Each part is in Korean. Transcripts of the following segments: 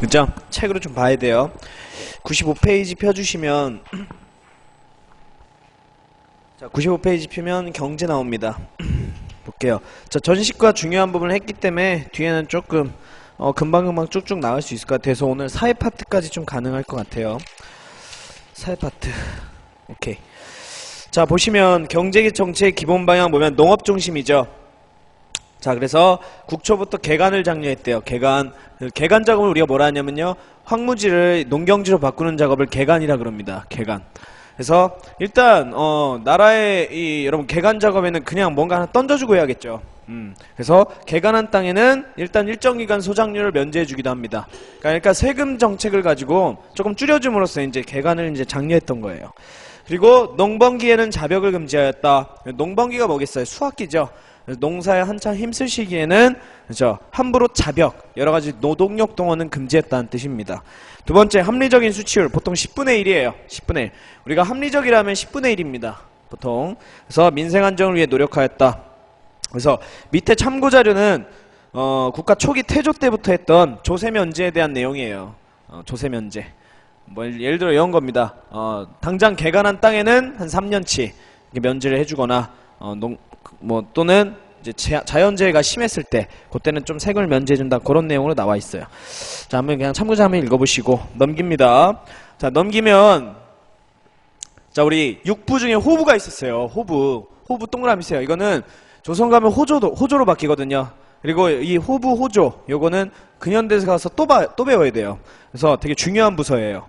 그죠? 책으로 좀 봐야 돼요. 95페이지 펴주시면 자 95페이지 펴면 경제 나옵니다. 볼게요. 자 전식과 중요한 부분을 했기 때문에 뒤에는 조금 금방금방 쭉쭉 나갈 수 있을 것 같아서 오늘 사회 파트까지 좀 가능할 것 같아요. 사회 파트 오케이. 자 보시면 경제 정책 기본 방향 보면 농업 중심이죠. 자 그래서 국초부터 개간을 장려했대요. 개간 작업을 우리가 뭐라 하냐면요, 황무지를 농경지로 바꾸는 작업을 개간이라 그럽니다. 개간. 그래서 일단 나라의 여러분 개간 작업에는 그냥 뭔가 하나 던져주고 해야겠죠. 그래서 개간한 땅에는 일단 일정 기간 소작료를 면제해주기도 합니다. 그러니까 세금 정책을 가지고 조금 줄여줌으로써 이제 개간을 이제 장려했던 거예요. 그리고 농번기에는 자벽을 금지하였다. 농번기가 뭐겠어요? 수확기죠. 농사에 한참 힘쓸 시기에는 그렇죠, 함부로 자벽, 여러가지 노동력 동원은 금지했다는 뜻입니다. 두 번째, 합리적인 수치율. 보통 10분의 1이에요. 10분의 1. 우리가 합리적이라면 10분의 1입니다. 보통. 그래서 민생 안정을 위해 노력하였다. 그래서 밑에 참고 자료는 국가 초기 태조 때부터 했던 조세 면제에 대한 내용이에요. 조세 면제. 뭐 예를 들어 이런 겁니다. 당장 개간한 땅에는 한 3년치 면제를 해주거나 또는 이제 자연재해가 심했을 때 그때는 좀 세금을 면제해준다, 그런 내용으로 나와 있어요. 자 한번 그냥 참고자 한번 읽어보시고 넘깁니다. 자 넘기면 자 우리 육부 중에 호부가 있었어요. 호부 동그라미 있어요. 이거는 조선 가면 호조로 바뀌거든요. 그리고 이 호부 호조 요거는 근현대에서 가서 또 배워야 돼요. 그래서 되게 중요한 부서예요.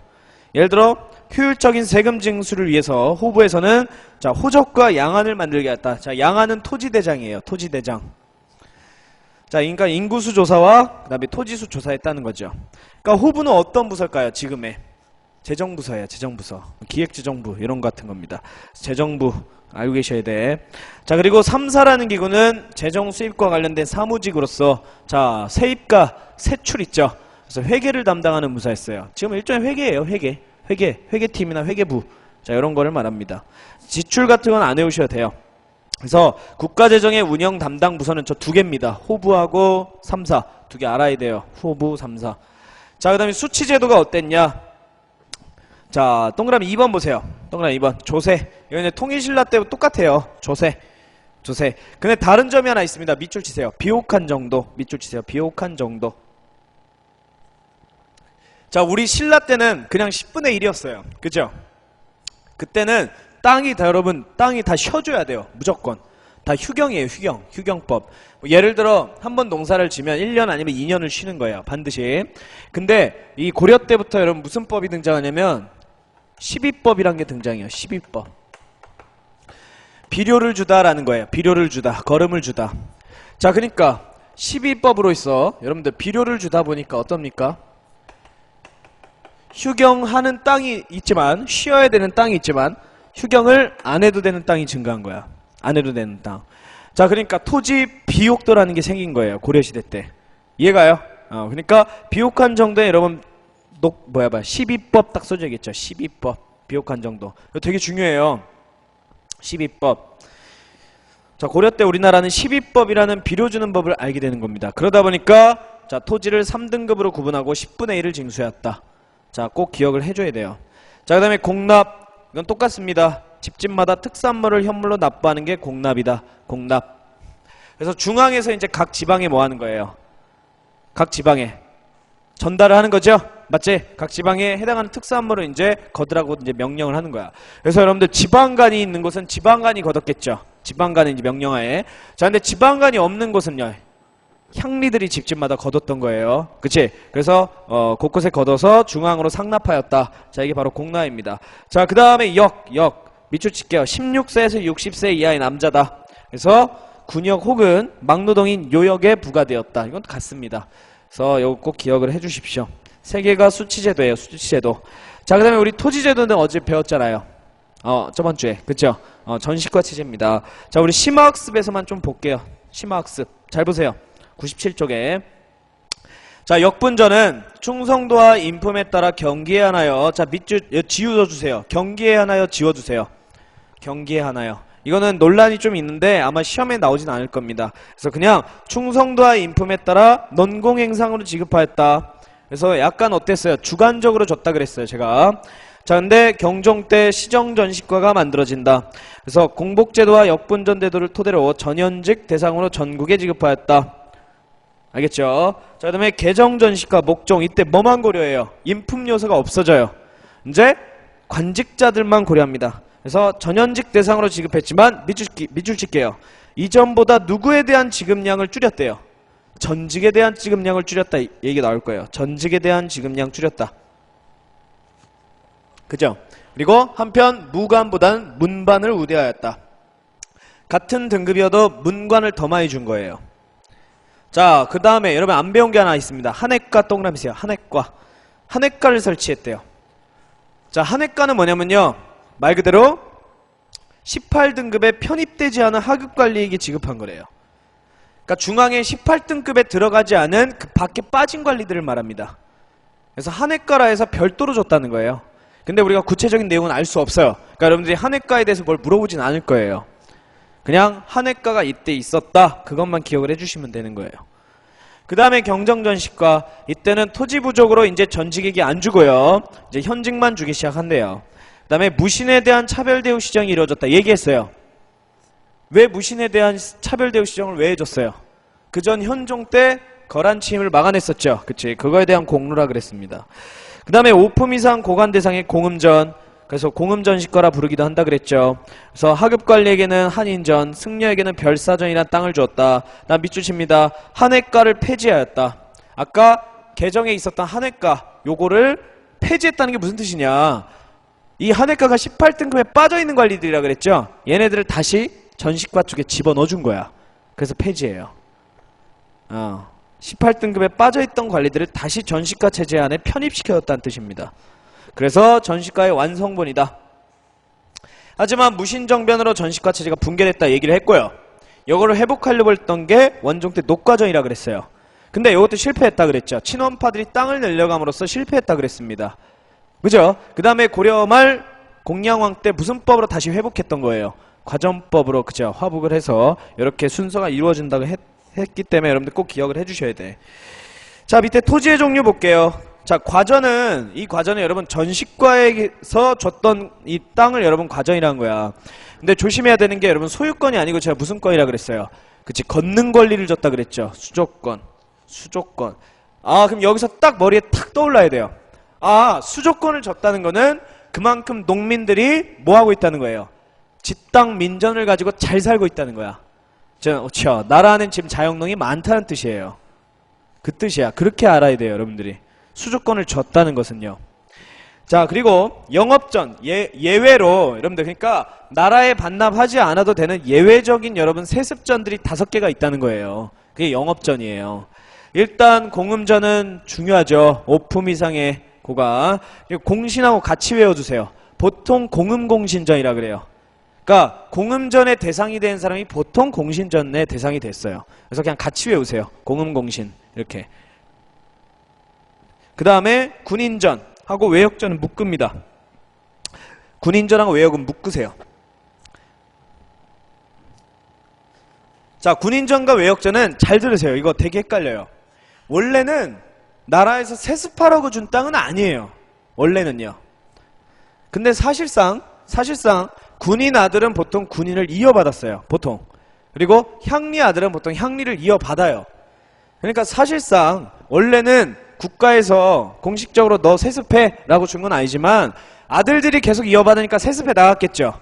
예를 들어 효율적인 세금 징수를 위해서 호부에서는 자 호적과 양안을 만들게 했다. 자 양안은 토지대장이에요. 토지대장. 자 그러니까 인구수 조사와 그 다음에 토지수 조사했다는 거죠. 그러니까 호부는 어떤 부서일까요? 지금의 재정부서예요. 재정부서. 기획재정부 이런 거 같은 겁니다. 재정부 알고 계셔야 돼. 자 그리고 3사라는 기구는 재정 수입과 관련된 사무직으로서 자 세입과 세출 있죠. 그래서 회계를 담당하는 부서였어요. 지금 일종의 회계예요. 회계팀이나 회계부. 자 이런 거를 말합니다. 지출 같은 건 안 외우셔도 돼요. 그래서 국가재정의 운영 담당 부서는 저 두 개입니다. 호부하고 3사 두 개 알아야 돼요. 호부 3사. 자 그 다음에 수치제도가 어땠냐. 자 동그라미 2번 보세요. 동그라미 2번 조세. 이거는 통일신라 때부터 똑같아요. 조세. 근데 다른 점이 하나 있습니다. 밑줄 치세요. 비옥한 정도. 밑줄 치세요. 비옥한 정도. 자 우리 신라 때는 그냥 10분의 1이었어요. 그죠? 그때는 땅이 다 여러분 땅이 다 쉬어줘야 돼요. 무조건. 다 휴경이에요. 휴경법. 예를 들어 한 번 농사를 지면 1년 아니면 2년을 쉬는 거예요. 반드시. 근데 이 고려 때부터 여러분 무슨 법이 등장하냐면 12법이란 게 등장해요. 12법. 비료를 주다라는 거예요. 비료를 주다. 거름을 주다. 자 그러니까 12법으로 있어. 여러분들 비료를 주다 보니까 어떻습니까? 휴경하는 땅이 있지만, 쉬어야 되는 땅이 있지만 휴경을 안 해도 되는 땅이 증가한 거야. 안 해도 되는 땅. 자 그러니까 토지 비옥도라는 게 생긴 거예요. 고려시대 때. 이해가요? 그러니까 비옥한 정도에 여러분 12법 딱 써져 있겠죠. 12법 비옥한 정도. 이거 되게 중요해요. 12법. 자 고려 때 우리나라는 12법이라는 비료 주는 법을 알게 되는 겁니다. 그러다 보니까 자 토지를 3등급으로 구분하고 10분의 1을 징수했다. 자 꼭 기억을 해줘야 돼요. 자 그 다음에 공납. 이건 똑같습니다. 집집마다 특산물을 현물로 납부하는 게 공납이다. 공납. 그래서 중앙에서 이제 각 지방에 뭐 하는 거예요? 각 지방에 전달을 하는 거죠? 맞지? 각 지방에 해당하는 특산물을 이제 거두라고 이제 명령을 하는 거야. 그래서 여러분들 지방간이 있는 곳은 지방간이 거뒀겠죠? 지방간은 이제 명령하에. 자 근데 지방간이 없는 곳은요? 향리들이 집집마다 거뒀던 거예요. 그치? 그래서 곳곳에 거둬서 중앙으로 상납하였다. 자 이게 바로 공납입니다. 자 그 다음에 역 밑줄 칠게요. 16세에서 60세 이하의 남자다. 그래서 군역 혹은 막노동인 요역에 부과되었다. 이건 같습니다. 그래서 이거 꼭 기억을 해주십시오. 세 개가 수치제도예요. 수치제도. 자 그 다음에 우리 토지제도는 어제 배웠잖아요. 저번 주에. 그쵸? 전식과 체제입니다. 자 우리 심화학습에서만 좀 볼게요. 심화학습 잘 보세요. 97쪽에 자 역분전은 충성도와 인품에 따라 경기해하나요. 자 밑줄 지워주세요. 경기해하나요 지워주세요. 경기해하나요. 이거는 논란이 좀 있는데 아마 시험에 나오진 않을 겁니다. 그래서 그냥 충성도와 인품에 따라 논공행상으로 지급하였다. 그래서 약간 어땠어요? 주관적으로 줬다 그랬어요, 제가. 자, 근데 경종 때 시정전시과가 만들어진다. 그래서 공복제도와 역분전제도를 토대로 전현직 대상으로 전국에 지급하였다. 알겠죠? 자, 그 다음에 개정전시과 목종, 이때 뭐만 고려해요? 인품 요소가 없어져요. 이제 관직자들만 고려합니다. 그래서 전현직 대상으로 지급했지만 밑줄 칠게요. 이전보다 누구에 대한 지급량을 줄였대요. 전직에 대한 지급량을 줄였다, 얘기가 나올 거예요. 전직에 대한 지급량 줄였다. 그죠? 그리고 한편 무관보다는 문반을 우대하였다. 같은 등급이어도 문관을 더 많이 준 거예요. 자, 그 다음에 여러분 안 배운 게 하나 있습니다. 한획과 동그라미세요. 한획과. 한획과를 설치했대요. 자, 한획과는 뭐냐면요, 말 그대로 18등급에 편입되지 않은 하급관리에게 지급한 거래요. 그러니까 중앙에 18등급에 들어가지 않은 그 밖에 빠진 관리들을 말합니다. 그래서 한획과라 해서 별도로 줬다는 거예요. 근데 우리가 구체적인 내용은 알 수 없어요. 그러니까 여러분들이 한획과에 대해서 뭘 물어보진 않을 거예요. 그냥 한획과가 이때 있었다, 그것만 기억을 해주시면 되는 거예요. 그 다음에 경정전시과, 이때는 토지 부족으로 이제 전직에게 안 주고요, 이제 현직만 주기 시작한대요. 그 다음에 무신에 대한 차별대우 시정이 이루어졌다 얘기했어요. 왜 무신에 대한 차별대우 시정을 왜 해줬어요? 그전 현종 때 거란 침입을 막아냈었죠. 그치? 그거에 대한 공로라 그랬습니다. 그 다음에 5품 이상 고관 대상의 공음전, 그래서 공음전시과라 부르기도 한다 그랬죠. 그래서 하급관리에게는 한인전, 승려에게는 별사전이란 땅을 주었다. 난 밑줄 칩니다. 한획과를 폐지하였다. 아까 개정에 있었던 한획과, 요거를 폐지했다는 게 무슨 뜻이냐, 이 한획과가 18등급에 빠져있는 관리들이라 그랬죠. 얘네들을 다시 전시과 쪽에 집어넣어준 거야. 그래서 폐지해요. 18등급에 빠져있던 관리들을 다시 전시과 체제 안에 편입시켜줬다는 뜻입니다. 그래서 전시과의 완성본이다. 하지만 무신정변으로 전시과 체제가 붕괴됐다 얘기를 했고요. 이거를 회복하려고 했던 게 원종 때 녹과전이라 그랬어요. 근데 이것도 실패했다 그랬죠. 친원파들이 땅을 내려감으로써 실패했다 그랬습니다. 그죠? 그 다음에 고려 말 공양왕 때 무슨 법으로 다시 회복했던 거예요? 과전법으로, 그죠? 화복을 해서 이렇게 순서가 이루어진다고 했기 때문에 여러분들 꼭 기억을 해주셔야 돼. 자, 밑에 토지의 종류 볼게요. 자, 과전은, 이 과전은 여러분 전시과에서 줬던 이 땅을 여러분 과전이라는 거야. 근데 조심해야 되는 게 여러분 소유권이 아니고 제가 무슨 권이라 그랬어요? 그치, 걷는 권리를 줬다 그랬죠. 수조권. 수조권. 그럼 여기서 딱 머리에 탁 떠올라야 돼요. 수조권을 줬다는 거는 그만큼 농민들이 뭐 하고 있다는 거예요? 집땅 민전을 가지고 잘 살고 있다는 거야. 그렇죠. 나라 안엔 지금 자영농이 많다는 뜻이에요. 그 뜻이야. 그렇게 알아야 돼요, 여러분들이. 수조권을 줬다는 것은요. 자, 그리고 영업전, 예외로 여러분들, 그러니까 나라에 반납하지 않아도 되는 예외적인 여러분 세습전들이 5개가 있다는 거예요. 그게 영업전이에요. 일단 공음전은 중요하죠. 5품 이상의 고관. 공신하고 같이 외워주세요. 보통 공음공신전이라 그래요. 그러니까 공음전의 대상이 된 사람이 보통 공신전의 대상이 됐어요. 그래서 그냥 같이 외우세요. 공음공신 이렇게. 그 다음에 군인전하고 외역전은 묶습니다. 군인전하고 외역은 묶으세요. 자, 군인전과 외역전은 잘 들으세요. 이거 되게 헷갈려요. 원래는 나라에서 세습하라고 준 땅은 아니에요. 원래는요. 근데 사실상 군인 아들은 보통 군인을 이어받았어요. 보통. 그리고 향리 아들은 보통 향리를 이어받아요. 그러니까 사실상 원래는 국가에서 공식적으로 너 세습해 라고 준 건 아니지만 아들들이 계속 이어받으니까 세습해 나갔겠죠.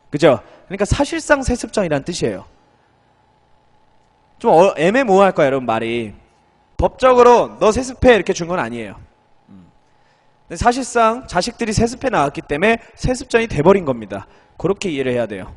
그죠? 그러니까 사실상 세습전이란 뜻이에요. 좀 애매모호할 거야, 여러분, 말이. 법적으로 너 세습해 이렇게 준 건 아니에요. 근데 사실상 자식들이 세습해 나왔기 때문에 세습전이 돼버린 겁니다. 그렇게 이해를 해야 돼요.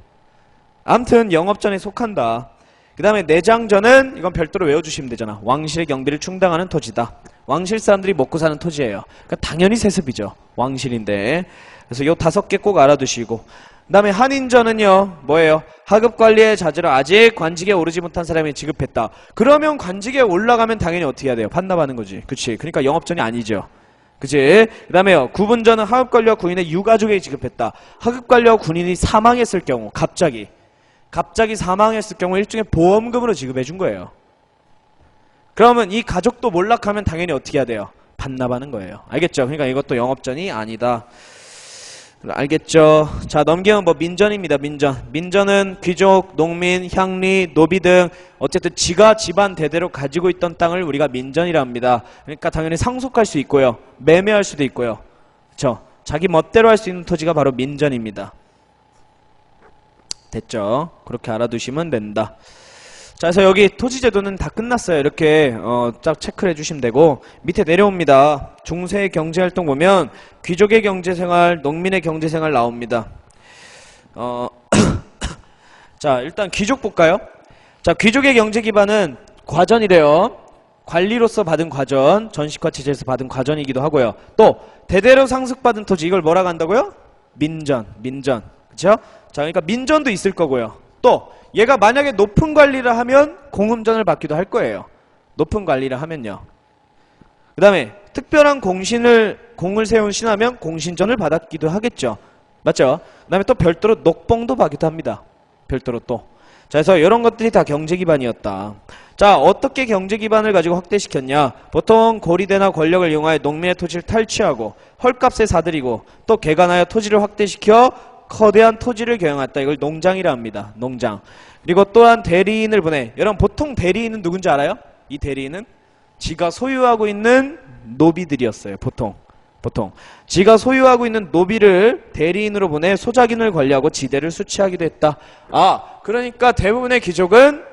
아무튼 영업전에 속한다. 그 다음에 내장전은 이건 별도로 외워주시면 되잖아. 왕실의 경비를 충당하는 토지다. 왕실 사람들이 먹고 사는 토지예요. 그러니까 당연히 세습이죠. 왕실인데. 그래서 요 5개 꼭 알아두시고. 그 다음에 한인전은요, 뭐예요? 하급관리의 자질을 아직 관직에 오르지 못한 사람이 지급했다. 그러면 관직에 올라가면 당연히 어떻게 해야 돼요? 반납하는 거지. 그치? 그러니까 영업전이 아니죠. 그치? 그 다음에요, 구분전은 하급관리와 군인의 유가족에게 지급했다. 하급관리와 군인이 사망했을 경우, 갑자기 사망했을 경우 일종의 보험금으로 지급해 준 거예요. 그러면 이 가족도 몰락하면 당연히 어떻게 해야 돼요? 반납하는 거예요. 알겠죠? 그러니까 이것도 영업전이 아니다. 알겠죠? 자, 넘기면 뭐 민전입니다. 민전은 귀족, 농민, 향리, 노비 등 어쨌든 지가 집안 대대로 가지고 있던 땅을 우리가 민전이라 합니다. 그러니까 당연히 상속할 수 있고요. 매매할 수도 있고요. 그쵸? 자기 멋대로 할 수 있는 토지가 바로 민전입니다. 됐죠? 그렇게 알아두시면 된다. 자, 그래서 여기 토지제도는 다 끝났어요. 이렇게 쫙 체크를 해주시면 되고, 밑에 내려옵니다. 중세의 경제활동 보면 귀족의 경제생활, 농민의 경제생활 나옵니다. 자, 일단 귀족 볼까요? 자, 귀족의 경제 기반은 과전이래요. 관리로서 받은 과전, 전식화 체제에서 받은 과전이기도 하고요. 또 대대로 상속받은 토지, 이걸 뭐라고 한다고요? 민전. 그쵸? 자, 그러니까 민전도 있을 거고요. 또 얘가 만약에 높은 관리를 하면 공음전을 받기도 할 거예요. 높은 관리를 하면요. 그 다음에 특별한 공을 세운 신하면 공신전을 받았기도 하겠죠. 맞죠? 그 다음에 또 별도로 녹봉도 받기도 합니다. 별도로 또. 자, 그래서 이런 것들이 다 경제 기반이었다. 자, 어떻게 경제 기반을 가지고 확대시켰냐? 보통 고리대나 권력을 이용하여 농민의 토지를 탈취하고 헐값에 사들이고 또 개간하여 토지를 확대시켜 거대한 토지를 경영했다. 이걸 농장이라 합니다. 농장. 그리고 또한 대리인을 보내. 여러분 보통 대리인은 누군지 알아요? 이 대리인은 지가 소유하고 있는 노비들이었어요. 보통 지가 소유하고 있는 노비를 대리인으로 보내 소작인을 관리하고 지대를 수취하기도 했다. 그러니까 대부분의 귀족은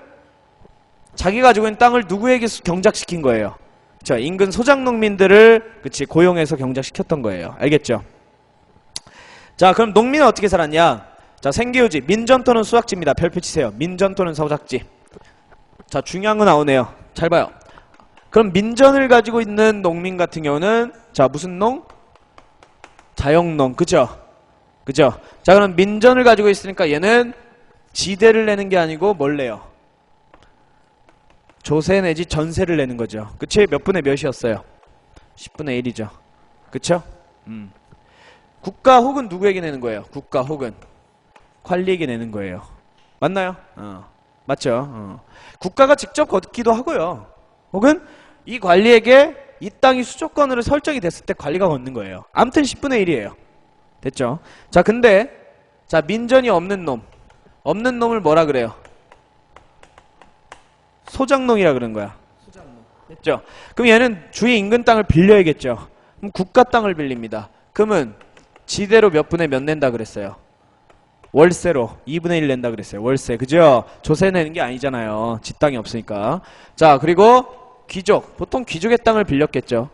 자기 가지고 있는 땅을 누구에게 경작시킨 거예요? 자, 인근 소작농민들을 고용해서 경작시켰던 거예요. 알겠죠? 자, 그럼 농민은 어떻게 살았냐? 자, 생계유지, 민전 또는 수작지입니다. 별표 치세요. 민전 또는 소작지. 자, 중요한 거 나오네요. 잘 봐요. 그럼 민전을 가지고 있는 농민 같은 경우는 자, 무슨 농? 자영농. 그죠? 자, 그럼 민전을 가지고 있으니까 얘는 지대를 내는 게 아니고 뭘 내요? 조세 내지 전세를 내는 거죠. 그치? 몇 분의 몇이었어요? 10분의 1이죠. 그쵸? 국가 혹은 누구에게 내는 거예요? 국가 혹은 관리에게 내는 거예요. 맞나요? 맞죠? 국가가 직접 걷기도 하고요. 혹은 이 관리에게 이 땅이 수조권으로 설정이 됐을 때 관리가 걷는 거예요. 아무튼 10분의 1이에요. 됐죠? 자, 근데 자, 민전이 없는 놈을 뭐라 그래요? 소작농이라 그런 거야. 됐죠? 그럼 얘는 주위 인근 땅을 빌려야겠죠? 그럼 국가 땅을 빌립니다. 그러면 지대로 몇 분의 몇 낸다 그랬어요? 월세로 2분의 1 낸다 그랬어요. 월세. 그죠? 조세 내는 게 아니잖아요. 지 땅이 없으니까. 자, 그리고 귀족. 보통 귀족의 땅을 빌렸겠죠.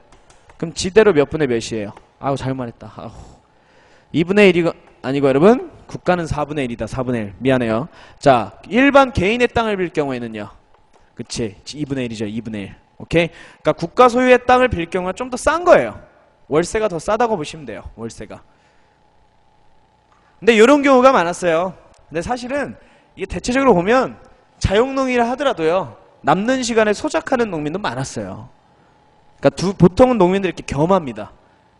그럼 지대로 몇 분의 몇이에요? 아우, 잘못 말했다. 2분의 1이 아니고 여러분, 국가는 4분의 1이다. 4분의 1. 미안해요. 자, 일반 개인의 땅을 빌 경우에는요. 그치? 2분의 1이죠. 2분의 1. 오케이? 그러니까 국가 소유의 땅을 빌 경우가 좀 더 싼 거예요. 월세가 더 싸다고 보시면 돼요. 월세가. 근데 이런 경우가 많았어요. 근데 사실은 이게 대체적으로 보면 자영농이라 하더라도요, 남는 시간에 소작하는 농민도 많았어요. 그러니까 보통은 농민들이 이렇게 겸합니다.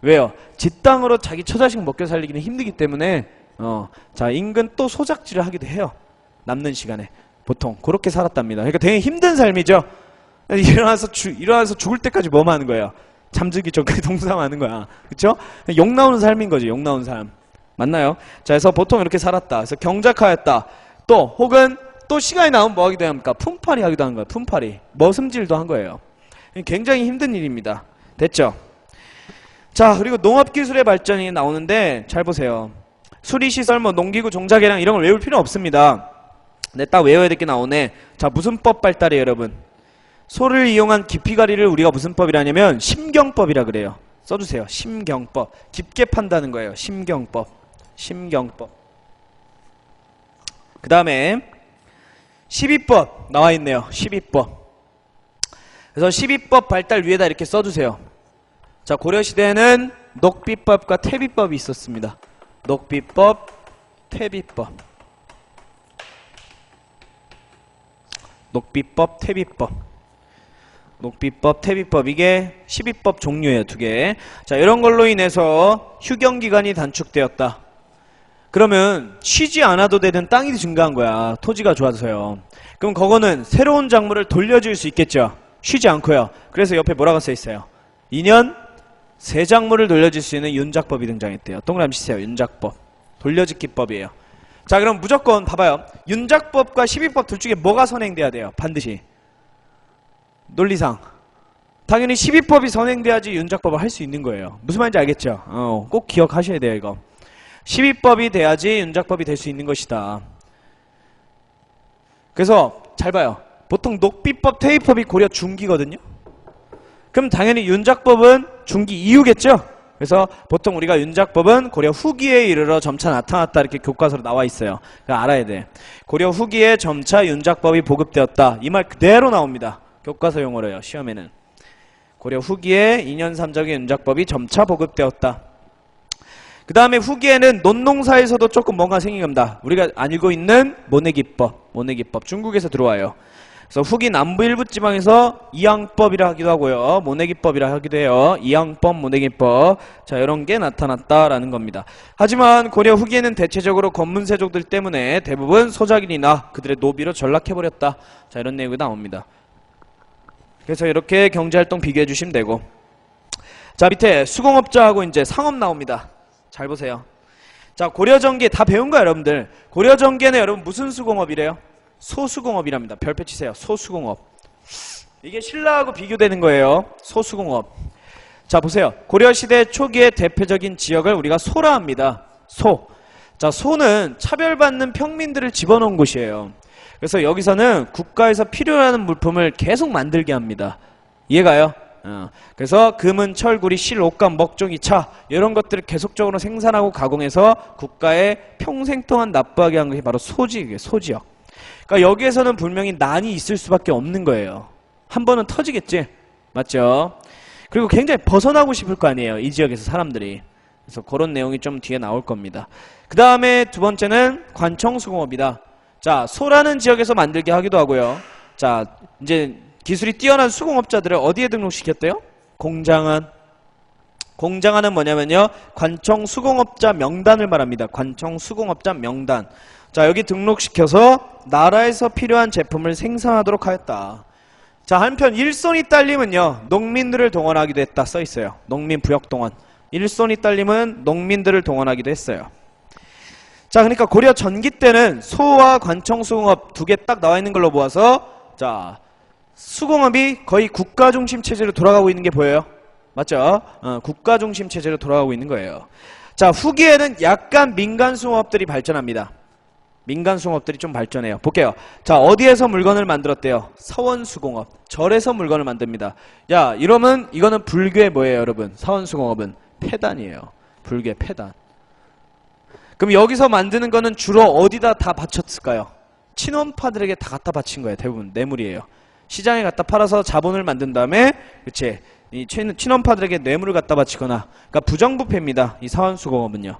왜요? 지 땅으로 자기 처자식 먹여 살리기는 힘들기 때문에 자, 인근 또 소작지를 하기도 해요. 남는 시간에. 보통 그렇게 살았답니다. 그러니까 되게 힘든 삶이죠. 일어나서 죽을 때까지 뭐만 하는 거예요? 잠들기 전까지 동상하는 거야. 그쵸? 욕 나오는 삶인 거지. 욕 나오는 삶. 맞나요? 자, 그래서 보통 이렇게 살았다. 그래서 경작하였다. 또 혹은 또 시간이 나오면 뭐 하기도 합니까? 품팔이 하기도 하는 거예요. 품팔이. 머슴질도 한 거예요. 굉장히 힘든 일입니다. 됐죠? 자, 그리고 농업기술의 발전이 나오는데 잘 보세요. 수리시설, 농기구, 종자개량 이런 걸 외울 필요 없습니다. 근데 딱 외워야 될 게 나오네. 자, 무슨 법 발달이에요, 여러분? 소를 이용한 깊이가리를 우리가 무슨 법이라냐면 심경법이라 그래요. 써주세요. 심경법. 깊게 판다는 거예요. 심경법. 그 다음에 12법 나와 있네요. 12법. 그래서 12법 발달 위에다 이렇게 써주세요. 자, 고려시대에는 녹비법과 태비법이 있었습니다. 녹비법, 태비법. 녹비법, 태비법. 녹비법, 태비법. 이게 12법 종류예요. 2개. 자, 이런 걸로 인해서 휴경기간이 단축되었다. 그러면 쉬지 않아도 되는 땅이 증가한 거야. 토지가 좋아서요. 그럼 그거는 새로운 작물을 돌려줄 수 있겠죠. 쉬지 않고요. 그래서 옆에 뭐라고 써 있어요? 2년 세작물을 돌려줄 수 있는 윤작법이 등장했대요. 동그라미 치세요. 윤작법. 돌려짓기법이에요. 자, 그럼 무조건 봐봐요. 윤작법과 시비법 둘 중에 뭐가 선행돼야 돼요? 반드시. 논리상. 당연히 시비법이 선행돼야지 윤작법을 할 수 있는 거예요. 무슨 말인지 알겠죠? 꼭 기억하셔야 돼요, 이거. 시비법이 돼야지 윤작법이 될 수 있는 것이다. 그래서 잘 봐요. 보통 녹비법, 퇴위법이 고려 중기거든요. 그럼 당연히 윤작법은 중기 이후겠죠? 그래서 보통 우리가 윤작법은 고려 후기에 이르러 점차 나타났다 이렇게 교과서로 나와 있어요. 그러니까 알아야 돼. 고려 후기에 점차 윤작법이 보급되었다. 이 말 그대로 나옵니다. 교과서 용어로요. 시험에는. 고려 후기에 2년 3적의 윤작법이 점차 보급되었다. 그 다음에 후기에는 논농사에서도 조금 뭔가 생긴 겁니다. 우리가 알고 있는 모내기법. 모내기법. 중국에서 들어와요. 그래서 후기 남부 일부 지방에서 이양법이라 하기도 하고요. 모내기법이라 하기도 해요. 이양법, 모내기법. 자, 이런 게 나타났다라는 겁니다. 하지만 고려 후기에는 대체적으로 권문세족들 때문에 대부분 소작인이나 그들의 노비로 전락해버렸다. 자, 이런 내용이 나옵니다. 그래서 이렇게 경제활동 비교해 주시면 되고. 자, 밑에 수공업자하고 이제 상업 나옵니다. 잘 보세요. 자, 고려정기 다 배운 거야, 여러분들. 고려정기에는 여러분 무슨 수공업이래요? 소수공업이랍니다. 별표 치세요. 소수공업. 이게 신라하고 비교되는 거예요. 소수공업. 자, 보세요. 고려시대 초기의 대표적인 지역을 우리가 소라 합니다. 소. 자, 소는 차별받는 평민들을 집어넣은 곳이에요. 그래서 여기서는 국가에서 필요한 물품을 계속 만들게 합니다. 이해가요? 그래서 금은, 철, 구리, 실, 옷감, 먹종이, 차 이런 것들을 계속적으로 생산하고 가공해서 국가에 평생 동안 납부하게 한 것이 바로 소지, 소지역. 그러니까 여기에서는 분명히 난이 있을 수밖에 없는 거예요. 한 번은 터지겠지? 맞죠? 그리고 굉장히 벗어나고 싶을 거 아니에요. 이 지역에서 사람들이. 그래서 그런 내용이 좀 뒤에 나올 겁니다. 그 다음에 두 번째는 관청수공업이다. 자, 소라는 지역에서 만들게 하기도 하고요. 자, 이제 기술이 뛰어난 수공업자들을 어디에 등록시켰대요? 공장안. 공장안은 뭐냐면요, 관청수공업자 명단을 말합니다. 관청수공업자 명단. 자, 여기 등록시켜서 나라에서 필요한 제품을 생산하도록 하였다. 자, 한편 일손이 딸림은요, 농민들을 동원하기도 했다 써있어요. 농민 부역동원. 일손이 딸림은 농민들을 동원하기도 했어요. 자, 그러니까 고려 전기 때는 소와 관청수공업 두 개 딱 나와 있는 걸로 보아서, 자, 수공업이 거의 국가 중심 체제로 돌아가고 있는 게 보여요. 맞죠? 국가 중심 체제로 돌아가고 있는 거예요. 자, 후기에는 약간 민간 수공업들이 발전합니다. 민간 수공업들이 좀 발전해요. 볼게요. 자, 어디에서 물건을 만들었대요? 서원수공업. 절에서 물건을 만듭니다. 야, 이러면 이거는 불교의 뭐예요, 여러분? 서원수공업은 폐단이에요. 불교의 폐단. 그럼 여기서 만드는 거는 주로 어디다 다 바쳤을까요? 친원파들에게 다 갖다 바친 거예요. 대부분 뇌물이에요. 시장에 갖다 팔아서 자본을 만든 다음에, 그치? 이 친원파들에게 뇌물을 갖다 바치거나, 그러니까 부정부패입니다. 이 서원수공업은요.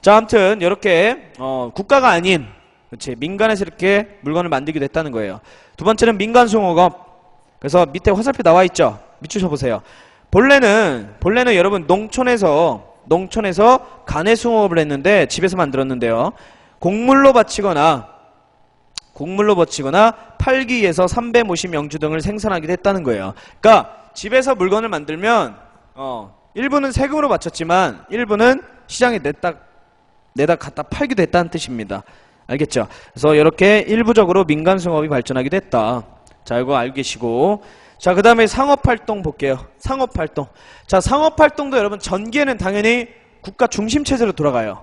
자, 아무튼 이렇게 국가가 아닌, 그렇지, 민간에서 이렇게 물건을 만들기도 했다는 거예요. 두 번째는 민간수공업. 그래서 밑에 화살표 나와 있죠. 밑줄 쳐보세요. 본래는 여러분 농촌에서 가내수공업을 했는데, 집에서 만들었는데요, 곡물로 바치거나 팔기 위해서 삼배, 모시, 명주 등을 생산하기도 했다는 거예요. 그러니까 집에서 물건을 만들면 일부는 세금으로 바쳤지만 일부는 시장에 내다 갖다 팔기도 했다는 뜻입니다. 알겠죠? 그래서 이렇게 일부적으로 민간수공업이 발전하기도 했다. 자, 이거 알고 계시고. 자, 그 다음에 상업활동 볼게요. 상업활동. 자, 상업활동도 여러분 전기에는 당연히 국가 중심체제로 돌아가요.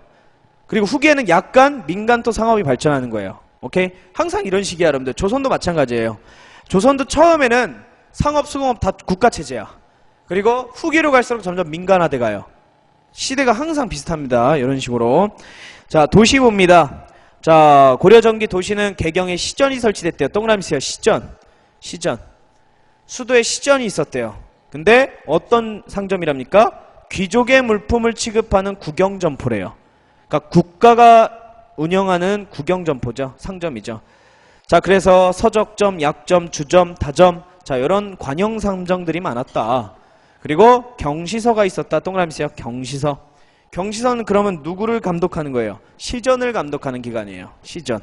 그리고 후기에는 약간 민간도 상업이 발전하는 거예요. 오케이? 항상 이런 식이야, 여러분들. 조선도 마찬가지예요. 조선도 처음에는 상업, 수공업 다 국가체제야. 그리고 후기로 갈수록 점점 민간화돼 가요. 시대가 항상 비슷합니다. 이런 식으로. 자, 도시 봅니다. 자, 고려전기 도시는 개경에 시전이 설치됐대요. 동그라미 쓰요. 시전. 수도에 시전이 있었대요. 근데 어떤 상점이랍니까? 귀족의 물품을 취급하는 구경점포래요. 그러니까 국가가 운영하는 구경점포죠. 상점이죠. 자, 그래서 서적점, 약점, 주점, 다점, 자, 이런 관영상점들이 많았다. 그리고 경시서가 있었다. 동그라미 쓰요. 경시서. 경시서는 그러면 누구를 감독하는 거예요? 시전을 감독하는 기관이에요. 시전.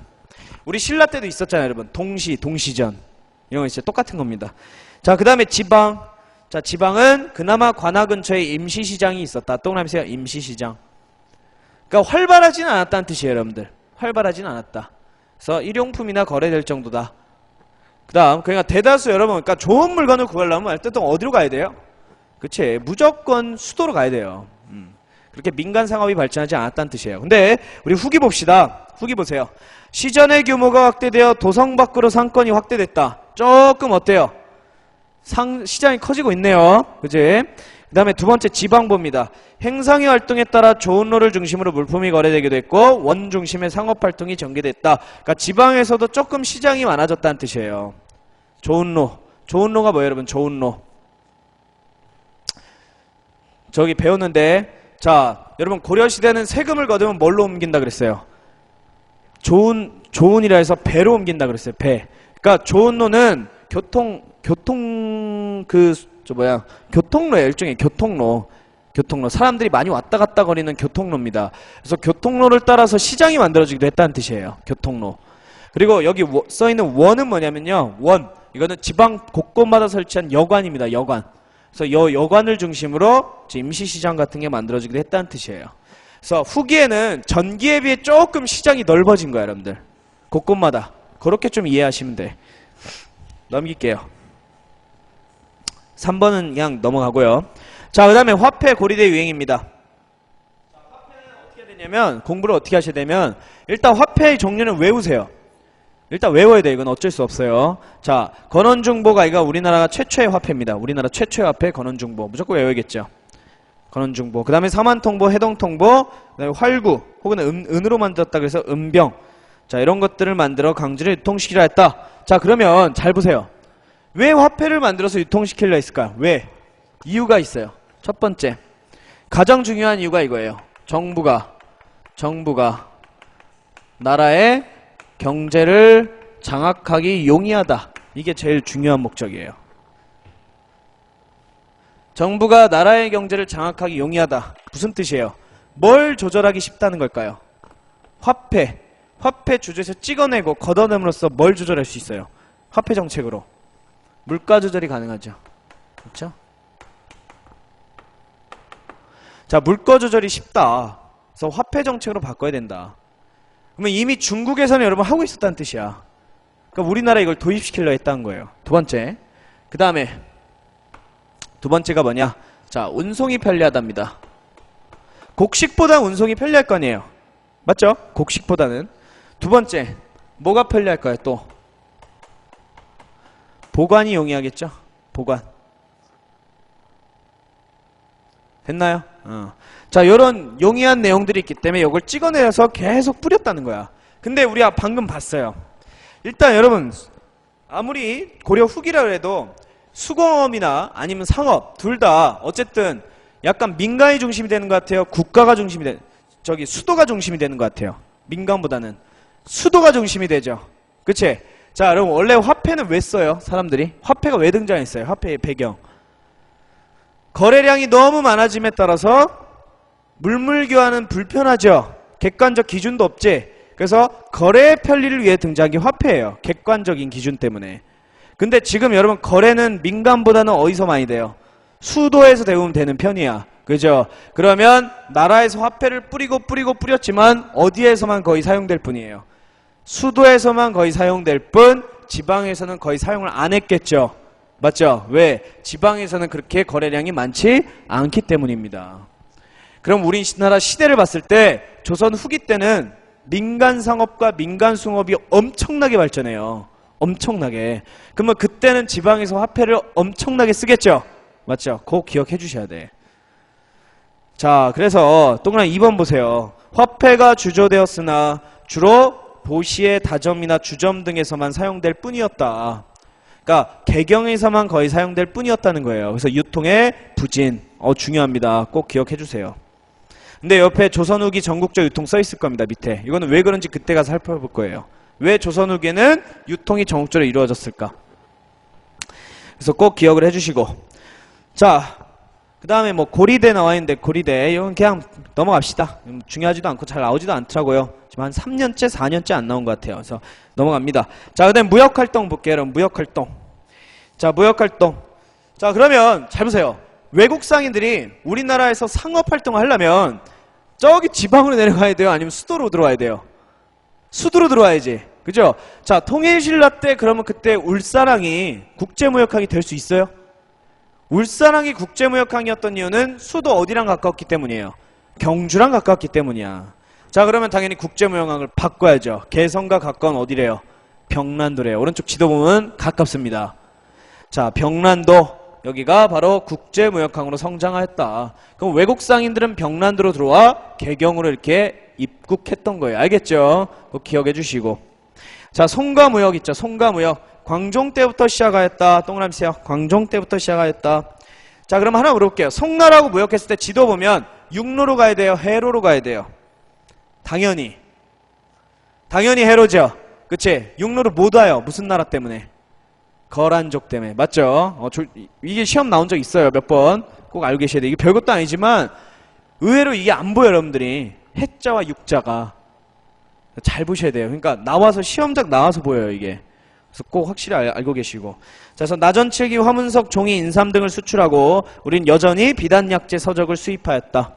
우리 신라 때도 있었잖아요, 여러분. 동시전. 이런 거 있어요. 똑같은 겁니다. 자, 그 다음에 지방. 자, 지방은 그나마 관하 근처에 임시시장이 있었다. 동그라미 세요. 임시시장. 그러니까 활발하지는 않았다는 뜻이에요, 여러분들. 활발하지는 않았다. 그래서 일용품이나 거래될 정도다. 그 다음, 그러니까 대다수 여러분, 그러니까 좋은 물건을 구하려면 일단 어디로 가야 돼요? 그치? 무조건 수도로 가야 돼요. 그렇게 민간 상업이 발전하지 않았다는 뜻이에요. 근데 우리 후기 봅시다. 후기 보세요. 시전의 규모가 확대되어 도성 밖으로 상권이 확대됐다. 조금 어때요? 시장이 커지고 있네요. 그치? 그 다음에 두 번째 지방보입니다. 행상의 활동에 따라 조은로를 중심으로 물품이 거래되기도 했고 원 중심의 상업활동이 전개됐다. 그러니까 지방에서도 조금 시장이 많아졌다는 뜻이에요. 조은로. 조은로가 뭐예요, 여러분? 조은로. 저기 배웠는데, 자, 여러분 고려시대는 세금을 거두면 뭘로 옮긴다 그랬어요? 조은이라 해서 배로 옮긴다 그랬어요. 배. 그러니까 조은로는 교통로예요. 일종의 교통로. 사람들이 많이 왔다 갔다 거리는 교통로입니다. 그래서 교통로를 따라서 시장이 만들어지기도 했다는 뜻이에요. 교통로. 그리고 여기 써있는 원은 뭐냐면요. 원. 이거는 지방 곳곳마다 설치한 여관입니다. 여관. 그래서 여관을 중심으로 임시시장 같은 게 만들어지기도 했다는 뜻이에요. 그래서 후기에는 전기에 비해 조금 시장이 넓어진 거예요, 여러분들. 곳곳마다. 그렇게 좀 이해하시면 돼. 넘길게요. 3번은 그냥 넘어가고요. 자, 그 다음에 화폐 고리대 유행입니다. 자, 화폐는 어떻게 되냐면, 공부를 어떻게 하셔야 되면, 일단 화폐의 종류는 외우세요. 일단 외워야 돼. 이건 어쩔 수 없어요. 자, 건원중보가 이거 우리나라가 최초의 화폐입니다. 우리나라 최초의 화폐 건원중보. 무조건 외워야겠죠. 건원중보. 그 다음에 사만통보, 해동통보, 그 다음에 활구, 혹은 은으로 만들었다 그래서 은병. 자, 이런 것들을 만들어 강제로 유통시키려 했다. 자, 그러면 잘 보세요. 왜 화폐를 만들어서 유통시키려 했을까요? 왜? 이유가 있어요. 첫 번째, 가장 중요한 이유가 이거예요. 정부가 나라의 경제를 장악하기 용이하다. 이게 제일 중요한 목적이에요. 정부가 나라의 경제를 장악하기 용이하다. 무슨 뜻이에요? 뭘 조절하기 쉽다는 걸까요? 화폐 주제에서 찍어내고 걷어냄으로써 뭘 조절할 수 있어요? 화폐 정책으로 물가 조절이 가능하죠. 그렇죠? 자, 물가 조절이 쉽다. 그래서 화폐 정책으로 바꿔야 된다. 그러면 이미 중국에서는 여러분 하고 있었다는 뜻이야. 그러니까 우리나라에 이걸 도입시키려 했다는 거예요. 두 번째. 그 다음에 두 번째가 뭐냐? 자, 운송이 편리하답니다. 곡식보다 운송이 편리할 거 아니에요. 맞죠? 곡식보다는. 두 번째, 뭐가 편리할까요? 또 보관이 용이하겠죠? 보관. 됐나요? 자, 요런 용이한 내용들이 있기 때문에 이걸 찍어내서 계속 뿌렸다는 거야. 근데 우리가 방금 봤어요. 일단 여러분, 아무리 고려 후기라 해도 수공업이나 아니면 상업 둘 다 어쨌든 약간 민간이 중심이 되는 것 같아요. 국가가 중심이 수도가 중심이 되는 것 같아요. 민간보다는 수도가 중심이 되죠. 그치? 자, 여러분 원래 화폐는 왜 써요? 사람들이 화폐가 왜 등장했어요? 화폐의 배경. 거래량이 너무 많아짐에 따라서 물물교환은 불편하죠. 객관적 기준도 없지. 그래서 거래의 편리를 위해 등장한 게 화폐예요. 객관적인 기준 때문에. 근데 지금 여러분 거래는 민간보다는 어디서 많이 돼요? 수도에서 대부분 되는 편이야. 그죠? 그러면 나라에서 화폐를 뿌렸지만 어디에서만 거의 사용될 뿐이에요. 수도에서만 거의 사용될 뿐 지방에서는 거의 사용을 안 했겠죠. 맞죠? 왜? 지방에서는 그렇게 거래량이 많지 않기 때문입니다. 그럼 우리나라 시대를 봤을 때 조선 후기 때는 민간 상업과 민간 숭업이 엄청나게 발전해요. 엄청나게. 그러면 그때는 지방에서 화폐를 엄청나게 쓰겠죠? 맞죠? 그거 기억해 주셔야 돼. 자, 그래서 동그라미 2번 보세요. 화폐가 주조되었으나 주로 도시의 다점이나 주점 등에서만 사용될 뿐이었다. 그러니까 개경에서만 거의 사용될 뿐이었다는 거예요. 그래서 유통의 부진. 중요합니다. 꼭 기억해 주세요. 근데 옆에 조선 후기 전국적 유통 써 있을 겁니다. 밑에. 이거는 왜 그런지 그때 가서 살펴볼 거예요. 왜 조선 후기에는 유통이 전국적으로 이루어졌을까? 그래서 꼭 기억을 해주시고. 자, 그 다음에 뭐 고리대 나와 있는데 고리대 이건 그냥 넘어갑시다. 중요하지도 않고 잘 나오지도 않더라고요. 지금 한 3년째 4년째 안 나온 것 같아요. 그래서 넘어갑니다. 자, 그 다음에 무역활동 볼게요. 여러분 무역활동. 자, 무역활동. 자, 그러면 잘 보세요. 외국 상인들이 우리나라에서 상업 활동을 하려면 저기 지방으로 내려가야 돼요? 아니면 수도로 들어와야 돼요? 수도로 들어와야지. 그죠? 자, 통일신라 때 그러면 그때 울산항이 국제무역항이 될 수 있어요? 울산항이 국제무역항이었던 이유는 수도 어디랑 가까웠기 때문이에요? 경주랑 가까웠기 때문이야. 자, 그러면 당연히 국제무역항을 바꿔야죠. 개성과 가까운 어디래요? 병란도래요. 오른쪽 지도 보면 가깝습니다. 자, 병란도 여기가 바로 국제무역항으로 성장하였다. 그럼 외국 상인들은 병란도로 들어와 개경으로 이렇게 입국했던 거예요. 알겠죠? 그거 기억해 주시고. 자, 송가무역 있죠. 송가무역. 광종 때부터 시작하였다. 동그라미 세요. 광종 때부터 시작하였다. 자, 그럼 하나 물어볼게요. 송나라하고 무역했을 때 지도 보면 육로로 가야 돼요? 해로로 가야 돼요? 당연히 해로죠. 그치? 육로로 못 와요. 무슨 나라 때문에? 거란족 때문에. 맞죠? 이게 시험 나온 적 있어요. 몇 번. 꼭 알고 계셔야 돼요. 이게 별것도 아니지만 의외로 이게 안 보여요. 여러분들이. 해자와 육자가. 잘 보셔야 돼요. 그러니까 나와서 시험작 나와서 보여요. 이게. 그래서 꼭 확실히 알고 계시고. 자, 그래서 나전칠기, 화문석, 종이, 인삼 등을 수출하고 우린 여전히 비단약재 서적을 수입하였다.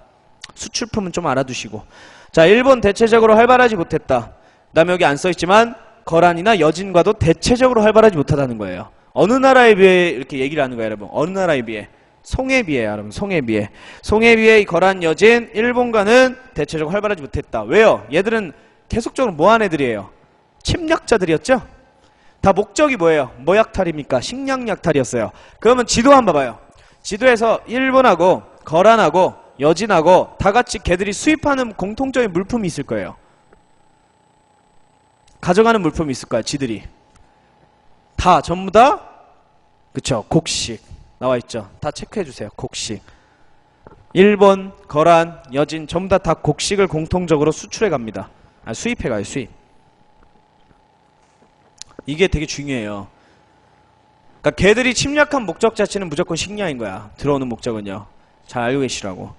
수출품은 좀 알아두시고. 자, 일본 대체적으로 활발하지 못했다. 그 다음에 여기 안 써있지만 거란이나 여진과도 대체적으로 활발하지 못하다는 거예요. 어느 나라에 비해 이렇게 얘기를 하는 거예요, 여러분. 어느 나라에 비해? 송에 비해, 여러분. 송에 비해. 송에 비해 이 거란, 여진, 일본과는 대체적으로 활발하지 못했다. 왜요? 얘들은 계속적으로 뭐한 애들이에요? 침략자들이었죠? 다 목적이 뭐예요? 뭐 약탈입니까? 식량 약탈이었어요. 그러면 지도 한번 봐봐요. 지도에서 일본하고 거란하고 여진하고 다 같이 걔들이 수입하는 공통적인 물품이 있을 거예요. 가져가는 물품이 있을 거야, 지들이. 다, 전부 다, 그쵸, 곡식. 나와있죠. 다 체크해주세요. 곡식. 일본, 거란, 여진, 전부 다 곡식을 공통적으로 수출해 갑니다. 아, 수입해 가요, 수입. 이게 되게 중요해요. 그러니까 걔들이 침략한 목적 자체는 무조건 식량인 거야. 들어오는 목적은요. 잘 알고 계시라고.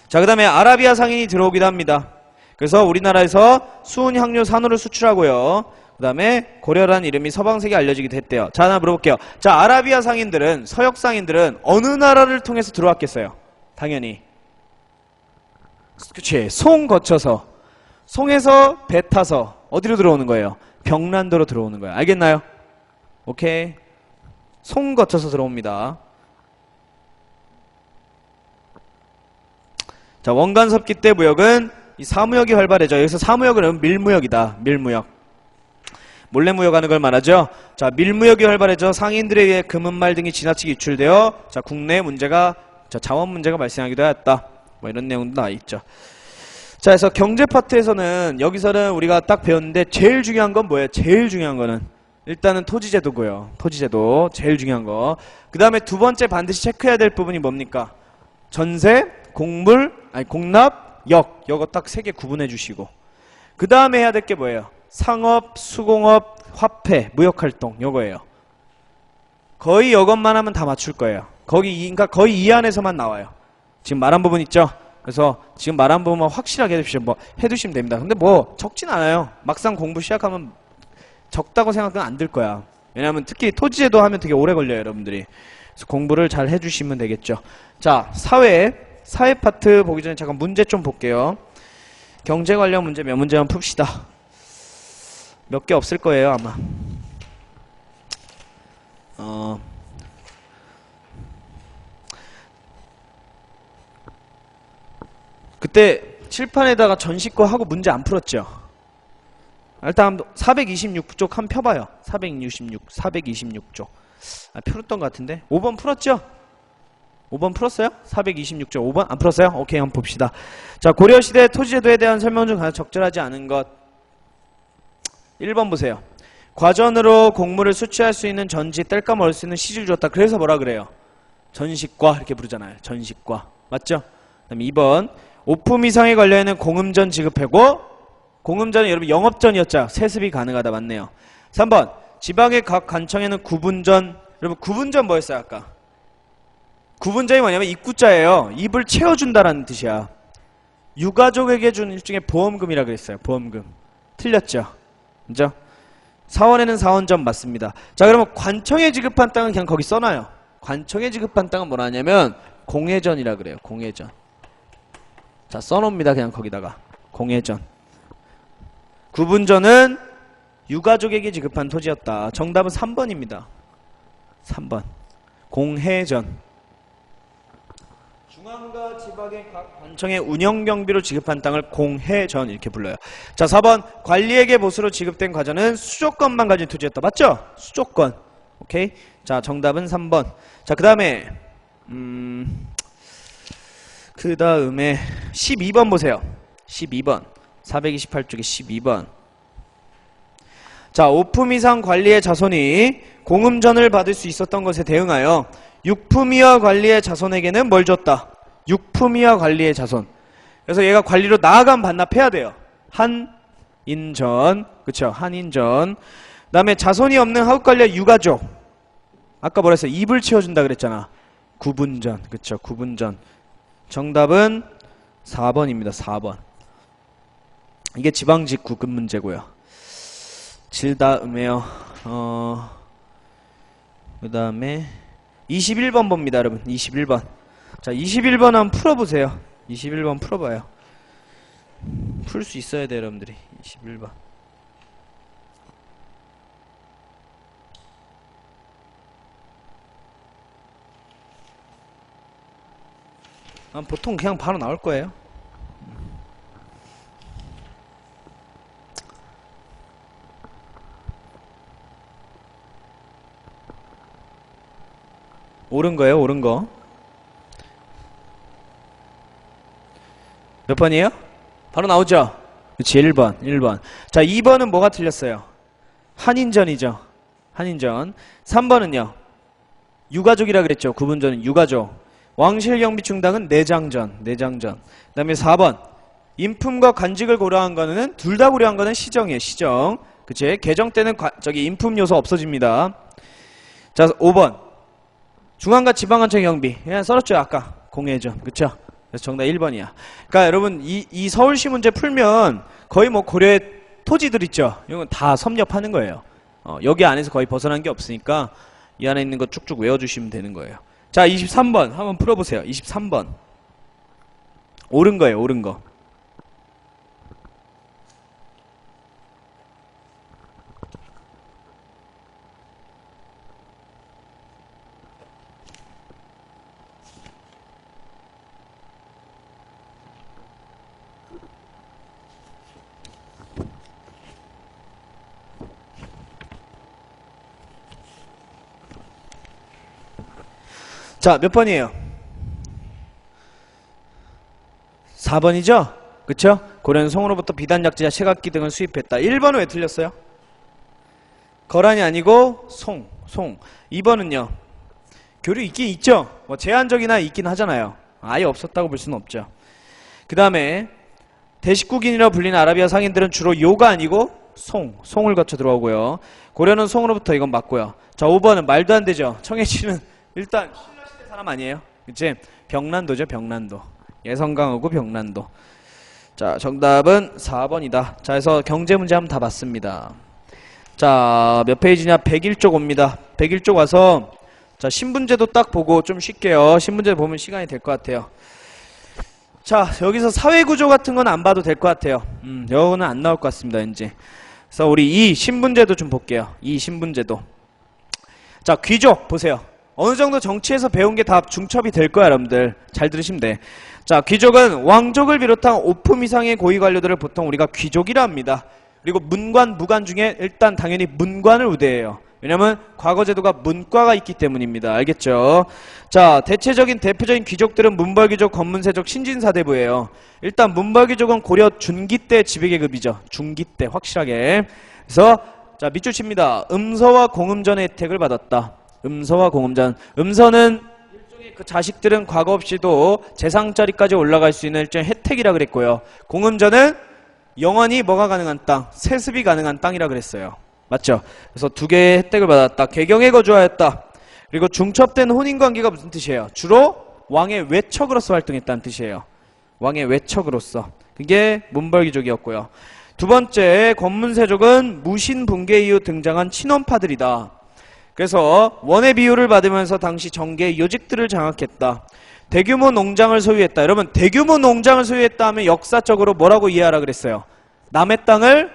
자, 그 다음에 아라비아 상인이 들어오기도 합니다. 그래서 우리나라에서 수은, 향료, 산호를 수출하고요. 그 다음에 고려라는 이름이 서방세계에 알려지기도 했대요. 자, 하나 물어볼게요. 자, 아라비아 상인들은, 서역 상인들은 어느 나라를 통해서 들어왔겠어요? 당연히. 그치. 송 거쳐서. 송에서 배 타서 어디로 들어오는 거예요? 병란도로 들어오는 거예요. 알겠나요? 오케이. 송 거쳐서 들어옵니다. 자, 원간섭기 때 무역은 이 사무역이 활발해져. 여기서 사무역은 밀무역이다. 밀무역. 몰래 무역하는 걸 말하죠. 자, 밀무역이 활발해져 상인들에 의해 금은말 등이 지나치게 유출되어 자, 국내 문제가 자원 문제가 발생하기도 하였다. 뭐 이런 내용도 나와 있죠. 자, 그래서 경제 파트에서는 여기서는 우리가 딱 배웠는데 제일 중요한 건 뭐예요? 제일 중요한 거는 일단은 토지제도고요. 토지제도 제일 중요한 거. 그 다음에 두 번째 반드시 체크해야 될 부분이 뭡니까? 전세, 공물, 아니 공납, 여거 딱 세 개 구분해 주시고. 그 다음에 해야 될 게 뭐예요? 상업, 수공업, 화폐, 무역활동 요거예요. 거의 이것만 하면 다 맞출 거예요. 그러니까 거의 이 안에서만 나와요. 지금 말한 부분 있죠? 그래서 지금 말한 부분만 확실하게 해주시면 뭐 해두시면 됩니다. 근데 뭐 적진 않아요. 막상 공부 시작하면 적다고 생각은 안 들 거야. 왜냐하면 특히 토지제도 하면 되게 오래 걸려요, 여러분들이. 그래서 공부를 잘 해주시면 되겠죠. 자, 사회 파트 보기 전에 잠깐 문제 좀 볼게요. 경제 관련 문제 몇 문제만 풉시다. 몇 개 없을 거예요, 아마. 그때 칠판에다가 전시과 하고 문제 안 풀었죠? 일단 426쪽 한번 펴봐요. 426쪽. 아, 풀었던 것 같은데? 5번 풀었죠? 5번 풀었어요? 426쪽 5번? 안 풀었어요? 오케이, 한번 봅시다. 자, 고려시대 토지제도에 대한 설명 중 가장 적절하지 않은 것. 1번 보세요. 과전으로 곡물을 수취할 수 있는 전지, 뗄감 얻을 수 있는 시주를 줬다. 그래서 뭐라 그래요? 전식과 이렇게 부르잖아요. 전식과. 맞죠? 그 다음에 2번. 오품 이상에 걸려있는 공음전 지급하고, 공음전은 여러분 영업전이었죠. 세습이 가능하다. 맞네요. 3번. 지방의 각 관청에는 구분전. 여러분 구분전 뭐였어요 아까? 구분전이 뭐냐면 입구자예요. 입을 채워준다라는 뜻이야. 유가족에게 준 일종의 보험금이라 그랬어요. 보험금. 틀렸죠? 그죠? 사원에는 사원전 맞습니다. 자, 그러면 관청에 지급한 땅은 그냥 거기 써놔요. 관청에 지급한 땅은 뭐라 하냐면 공회전이라 그래요. 공회전. 자, 써놓습니다. 그냥 거기다가 공회전. 구분전은 유가족에게 지급한 토지였다. 정답은 3번입니다. 3번. 공회전. 중앙과 지방의 각 관청의 운영경비로 지급한 땅을 공회전 이렇게 불러요. 자, 4번. 관리에게 보수로 지급된 과전은 수조권만 가진 토지였다. 맞죠? 수조권. 오케이. 자, 정답은 3번. 자, 그 다음에 12번 보세요. 12번. 428쪽에 12번. 자, 5품 이상 관리의 자손이 공음전을 받을 수 있었던 것에 대응하여 6품 이하 관리의 자손에게는 뭘 줬다? 6품 이하 관리의 자손. 그래서 얘가 관리로 나아가면 반납해야 돼요. 한인전. 그쵸? 한인전. 그 다음에 자손이 없는 하급관리의 유가족. 아까 뭐라 했어요? 입을 채워준다 그랬잖아. 구분전. 그쵸? 구분전. 정답은 4번입니다. 4번. 이게 지방직 구급 문제고요. 질다음에요. 그 다음에 21번 봅니다, 여러분. 21번. 자, 21번 한번 풀어보세요. 21번 풀어봐요. 풀 수 있어야 돼요, 여러분들이. 21번. 보통 그냥 바로 나올 거예요. 옳은 거예요, 옳은 거. 몇 번이에요? 바로 나오죠? 그치, 1번, 1번. 자, 2번은 뭐가 틀렸어요? 한인전이죠. 한인전. 3번은요? 유가족이라 그랬죠. 구분전은 유가족. 왕실경비충당은 내장전, 내장전. 그 다음에 4번. 인품과 관직을 고려한 거는, 둘 다 고려한 거는 시정이에요, 시정. 그치? 개정 때는 인품 요소 없어집니다. 자, 5번. 중앙과 지방관청 경비. 그냥 써놨죠, 아까. 공회전. 그쵸? 그래서 정답 1번이야. 그러니까 여러분, 이 서울시 문제 풀면 거의 뭐 고려의 토지들 있죠? 이건 다 섭렵하는 거예요. 여기 안에서 거의 벗어난 게 없으니까 이 안에 있는 거 쭉쭉 외워주시면 되는 거예요. 자, 23번. 한번 풀어보세요. 23번. 옳은 거예요, 옳은 거. 자, 몇 번이에요? 4번이죠? 그쵸? 고려는 송으로부터 비단약재와 채각기 등을 수입했다. 1번은 왜 틀렸어요? 거란이 아니고 송. 2번은요? 교류 있긴 있죠? 뭐 제한적이나 있긴 하잖아요. 아예 없었다고 볼 수는 없죠. 그 다음에 대식국인이라 불리는 아라비아 상인들은 주로 요가 아니고 송을 거쳐 들어오고요. 고려는 송으로부터, 이건 맞고요. 자, 5번은 말도 안 되죠. 청해진은 일단 신라시대 사람 아니에요? 그치? 병란도죠, 병란도. 예성강하고 병란도. 자, 정답은 4번이다. 자, 그래서 경제 문제 한번 다 봤습니다. 자, 몇 페이지냐? 101쪽 옵니다. 101쪽 와서 자, 신분제도 딱 보고 좀 쉴게요. 신분제 보면 시간이 될 것 같아요. 자, 여기서 사회구조 같은 건 안 봐도 될 것 같아요. 여기는 안 나올 것 같습니다, 이제. 그래서 우리 이 신분제도 좀 볼게요. 이 신분제도. 자, 귀족 보세요. 어느 정도 정치에서 배운 게 다 중첩이 될 거야, 여러분들. 잘 들으시면 돼. 자, 귀족은 왕족을 비롯한 5품 이상의 고위 관료들을 보통 우리가 귀족이라 합니다. 그리고 문관, 무관 중에 일단 당연히 문관을 우대해요. 왜냐면 과거 제도가 문과가 있기 때문입니다. 알겠죠? 자, 대표적인 귀족들은 문벌귀족, 권문세족, 신진사대부예요. 일단 문벌귀족은 고려 중기 때 지배계급이죠. 중기 때 확실하게. 그래서 자, 밑줄 칩니다. 음서와 공음전의 혜택을 받았다. 음서와 공음전. 음서는 일종의 그 자식들은 과거 없이도 재상자리까지 올라갈 수 있는 일종의 혜택이라 그랬고요. 공음전은 영원히 뭐가 가능한 땅? 세습이 가능한 땅이라 그랬어요. 맞죠? 그래서 두 개의 혜택을 받았다. 개경에 거주하였다. 그리고 중첩된 혼인관계가 무슨 뜻이에요? 주로 왕의 외척으로서 활동했다는 뜻이에요. 왕의 외척으로서. 그게 문벌귀족이었고요. 두 번째, 권문세족은 무신붕괴 이후 등장한 친원파들이다. 그래서 원의 비호를 받으면서 당시 정계의 요직들을 장악했다. 대규모 농장을 소유했다. 여러분, 대규모 농장을 소유했다 하면 역사적으로 뭐라고 이해하라 그랬어요? 남의 땅을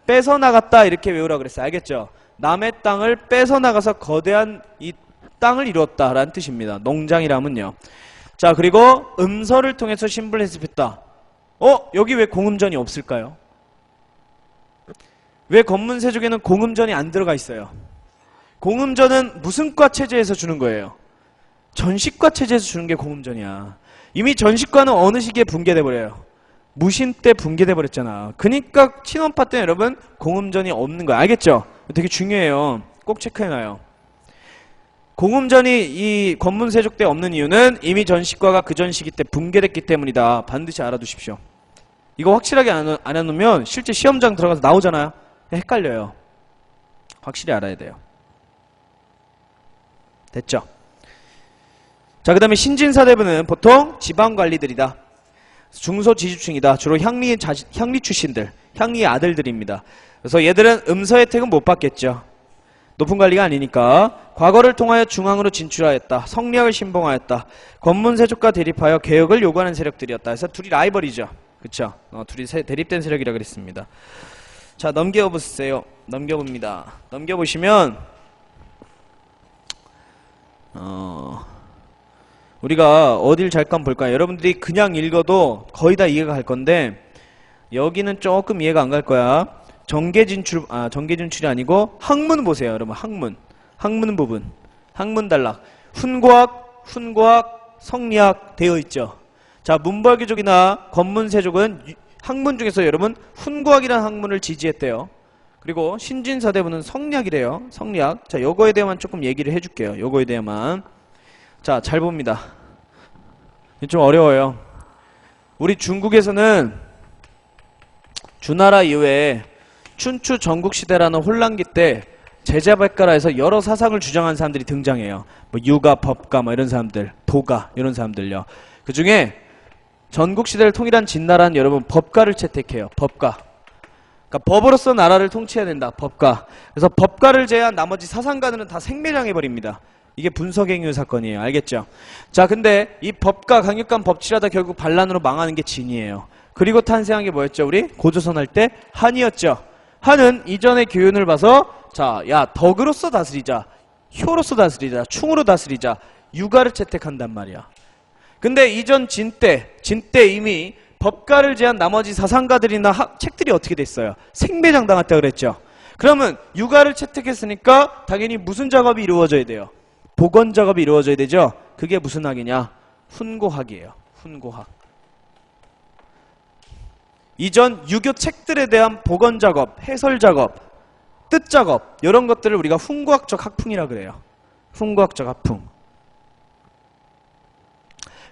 뺏어나갔다 이렇게 외우라 그랬어요. 알겠죠? 남의 땅을 뺏어나가서 거대한 이 땅을 이루었다라는 뜻입니다. 농장이라면요. 자, 그리고 음서를 통해서 신분을 해습했다. 여기 왜 공음전이 없을까요? 왜 권문세족에는 공음전이 안 들어가 있어요? 공음전은 무슨 과 체제에서 주는 거예요? 전식과 체제에서 주는 게 공음전이야. 이미 전식과는 어느 시기에 붕괴돼 버려요? 무신 때 붕괴돼 버렸잖아. 그니까 친원파 때 여러분 공음전이 없는 거야. 알겠죠? 되게 중요해요. 꼭 체크해놔요. 공음전이 이 권문세족 때 없는 이유는 이미 전식과가 그 전 시기 때 붕괴됐기 때문이다. 반드시 알아두십시오. 이거 확실하게 안 해놓으면 실제 시험장 들어가서 나오잖아요. 헷갈려요. 확실히 알아야 돼요. 됐죠? 자, 그 다음에 신진사대부는 보통 지방관리들이다. 중소지주층이다. 주로 향리 출신들, 향리의 아들들입니다. 그래서 얘들은 음서 혜택은 못 받겠죠. 높은 관리가 아니니까. 과거를 통하여 중앙으로 진출하였다. 성리학을 신봉하였다. 권문세족과 대립하여 개혁을 요구하는 세력들이었다. 그래서 둘이 라이벌이죠. 그쵸? 둘이 대립된 세력이라 그랬습니다. 자, 넘겨보세요. 넘겨봅니다. 넘겨보시면 우리가 어딜 잠깐 볼까요? 여러분들이 그냥 읽어도 거의 다 이해가 갈 건데 여기는 조금 이해가 안 갈 거야. 정계진출이 아니고 학문 보세요. 여러분, 학문 부분, 학문 단락, 훈과학, 성리학 되어 있죠. 자, 문벌귀족이나 권문세족은 학문 중에서 여러분 훈과학이라는 학문을 지지했대요. 그리고 신진사대부는 성리학이래요. 성리학. 자, 요거에 대해만 조금 얘기를 해줄게요. 요거에 대해만. 자, 잘 봅니다. 좀 어려워요. 우리 중국에서는 주나라 이후에 춘추 전국시대라는 혼란기 때 제자백가라에서 여러 사상을 주장한 사람들이 등장해요. 뭐 유가, 법가, 뭐 이런 사람들, 도가 이런 사람들요. 그 중에 전국시대를 통일한 진나라는 여러분 법가를 채택해요. 법가. 그러니까 법으로서 나라를 통치해야 된다. 법가. 그래서 법가를 제외한 나머지 사상가들은 다 생매장해버립니다. 이게 분서갱유 사건이에요. 알겠죠? 자, 근데 이 법가 강력한 법치라다 결국 반란으로 망하는 게 진이에요. 그리고 탄생한 게 뭐였죠? 우리 고조선 할 때 한이었죠. 한은 이전의 교훈을 봐서 자, 야, 덕으로서 다스리자, 효로서 다스리자, 충으로 다스리자, 유가를 채택한단 말이야. 근데 이전 진 때 이미 법가를 제한 나머지 사상가들이나 책들이 어떻게 됐어요? 생매장 당했다 그랬죠. 그러면 유가를 채택했으니까 당연히 무슨 작업이 이루어져야 돼요? 복원 작업이 이루어져야 되죠. 그게 무슨 학이냐? 훈고학이에요. 훈고학. 이전 유교 책들에 대한 복원 작업, 해설 작업, 뜻 작업 이런 것들을 우리가 훈고학적 학풍이라 그래요. 훈고학적 학풍.